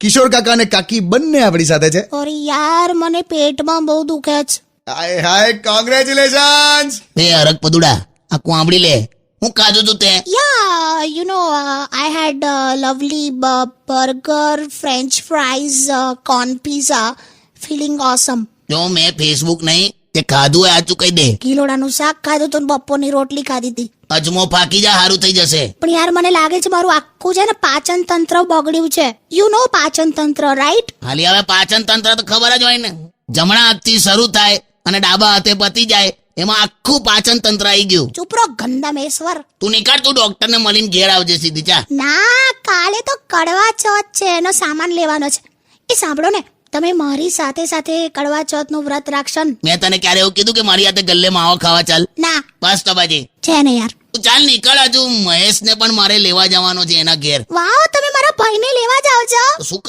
કિશોર કાકા અને કાકી બંને આપણી સાથે છે. અરે યાર મને પેટમાં બહુ દુખે છે. હાય હાય, કોંગ્રેચ્યુલેશન્સ. બે અરગ પદુડા, આ કોંબડી લે. હું ખાધું તું તે? Yeah, you know, I had lovely burger, French fries, corn pizza, feeling awesome. જો મેં ફેસબુક નહીં, તે ખાધું હોય આચું કહી દે. કિલોડાનું શાક ખાધું તો બપોરની રોટલી ખાધી હતી. અજમો ફાકી જા, હારું થઈ જશે. પણ યાર મને લાગે છે મારું આખું છે ને પાચન તંત્ર બગડ્યું છે. યુ નો પાચન તંત્ર, રાઈટ? હાલી હવે પાચન તંત્ર તો ખબર જ હોય ને. જમણા હાથથી શરૂ થાય અને ડાબા હાથે પતી જાય, એમાં આખું પાચન તંત્ર આવી ગયું. ચૂપ રહો ગંદામેશ્વર. તું નીકળ, તું ડોક્ટર ને મળીને ઘેર આવજે સીધી. જા. ના, કાલે તો કડવા ચોથ છે, એનો સામાન લેવાનો છે. એ સાંભળો ને, તમે મારી સાથે સાથે કડવા ચોથનું વ્રત રાખશો ને? મેં તને ક્યારે એવું કીધું કે મારી હાથે ગલ્લે માવો ખાવા ચાલ? ના. બસ તો બાજી છે ને યાર. તું ચાલ નીકળ. હજુ મહેશને પણ મારે લેવા જવાનો છે એના ઘેર. વાવ, તમે મારા ભાઈને લેવા જાવ છો? શું કર